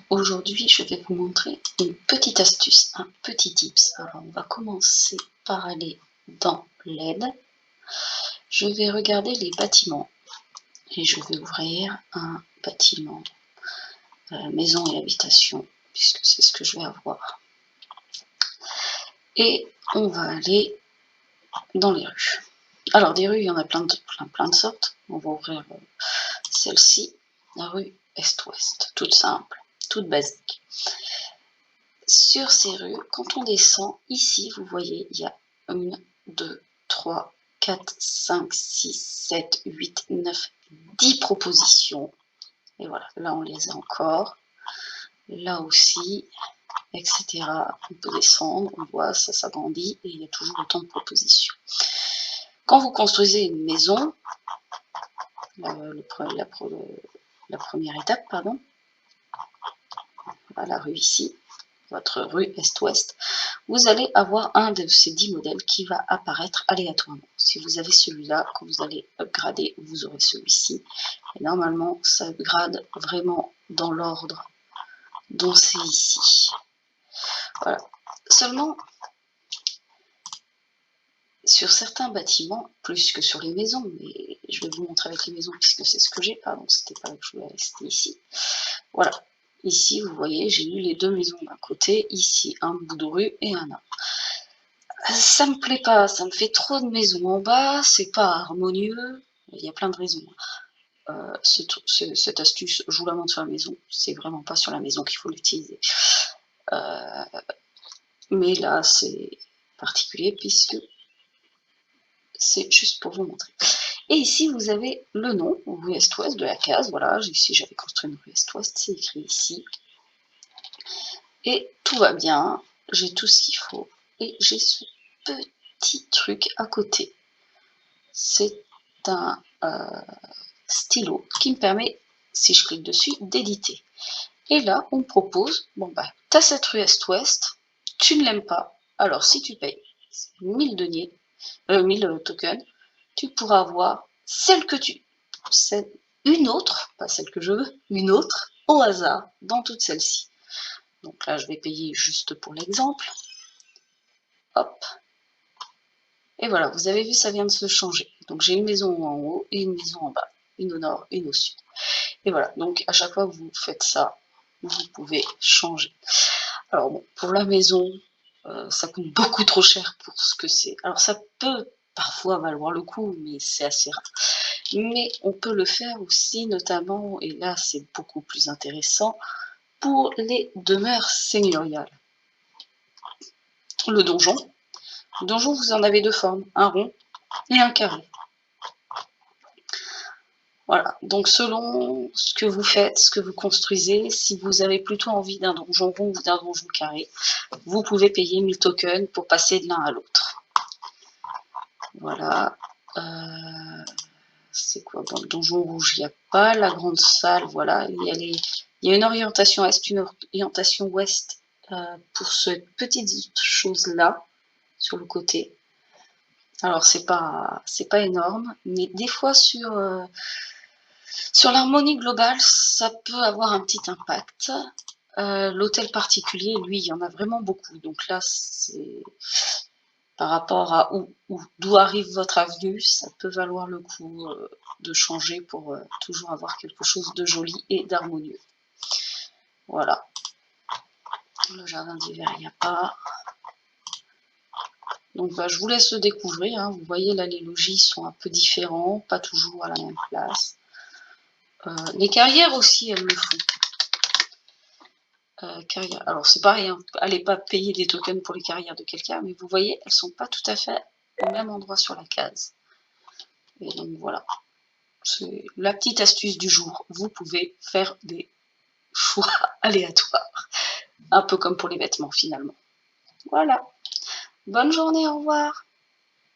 Aujourd'hui, je vais vous montrer une petite astuce, un petit tips. Alors, on va commencer par aller dans l'aide. Je vais regarder les bâtiments et je vais ouvrir un bâtiment, maison et habitation, puisque c'est ce que je vais avoir. Et on va aller dans les rues. Alors, des rues, il y en a plein de sortes. On va ouvrir celle-ci, la rue Est-Ouest, toute simple, toute basique. Sur ces rues, quand on descend, ici, vous voyez, il y a 1, 2, 3, 4, 5, 6, 7, 8, 9, 10 propositions. Et voilà, là on les a encore. Là aussi, etc. On peut descendre, on voit, ça s'agrandit et il y a toujours autant de propositions. Quand vous construisez une maison, la première étape, pardon, à la rue ici, votre rue Est-Ouest, vous allez avoir un de ces 10 modèles qui va apparaître aléatoirement. Si vous avez celui-là, quand vous allez upgrader, vous aurez celui-ci. Et normalement, ça upgrade vraiment dans l'ordre dont c'est ici. Voilà. Seulement, sur certains bâtiments, plus que sur les maisons, mais je vais vous montrer avec les maisons puisque c'est ce que j'ai, pardon, c'était pas que je voulais rester ici. Voilà. Ici, vous voyez, j'ai eu les 2 maisons d'un côté, ici un bout de rue et un autre. Ça me plaît pas, ça me fait trop de maisons en bas, c'est pas harmonieux, il y a plein de raisons. Cette astuce, je vous la montre sur la maison, c'est vraiment pas sur la maison qu'il faut l'utiliser. Mais là, c'est particulier puisque c'est juste pour vous montrer. Et ici, vous avez le nom, rue Est-Ouest de la case, voilà, ici j'avais construit une rue Est-Ouest, c'est écrit ici. Et tout va bien, j'ai tout ce qu'il faut, et j'ai ce petit truc à côté. C'est un stylo qui me permet, si je clique dessus, d'éditer. Et là, on me propose, bon bah, t'as cette rue Est-Ouest, tu ne l'aimes pas, alors si tu payes 1000 deniers, 1000 tokens, tu pourras avoir celle que tu... une autre, pas celle que je veux, une autre, au hasard, dans toutes celles-ci. Donc là, je vais payer juste pour l'exemple. Hop. Et voilà, vous avez vu, ça vient de se changer. Donc j'ai une maison en haut et une maison en bas. Une au nord, une au sud. Et voilà, donc à chaque fois que vous faites ça, vous pouvez changer. Alors bon, pour la maison, ça coûte beaucoup trop cher pour ce que c'est. Alors ça peut parfois valoir le coup, mais c'est assez rare. Mais on peut le faire aussi, notamment, et là c'est beaucoup plus intéressant, pour les demeures seigneuriales. Le donjon, vous en avez 2 formes, un rond et un carré. Voilà, donc selon ce que vous faites, ce que vous construisez, si vous avez plutôt envie d'un donjon rond ou d'un donjon carré, vous pouvez payer 1000 tokens pour passer de l'un à l'autre. Voilà. C'est quoi? Dans le donjon rouge, il n'y a pas la grande salle, voilà. Il y a une orientation est, une orientation ouest pour cette petite chose-là, sur le côté. Alors, c'est pas énorme, mais des fois, sur l'harmonie globale, ça peut avoir un petit impact. L'hôtel particulier, lui, il y en a vraiment beaucoup. Donc là, c'est par rapport à d'où arrive votre avenue, ça peut valoir le coup de changer pour toujours avoir quelque chose de joli et d'harmonieux. Voilà. Le jardin d'hiver, il n'y a pas. Donc bah, je vous laisse le découvrir. Hein. Vous voyez là, les logis sont un peu différents, pas toujours à la même place. Les carrières aussi, elles le font. Carrière. Alors c'est pareil, hein, allez pas payer des tokens pour les carrières de quelqu'un, mais vous voyez, elles sont pas tout à fait au même endroit sur la case. Et donc voilà, c'est la petite astuce du jour. Vous pouvez faire des choix aléatoires, un peu comme pour les vêtements finalement. Voilà, bonne journée, au revoir.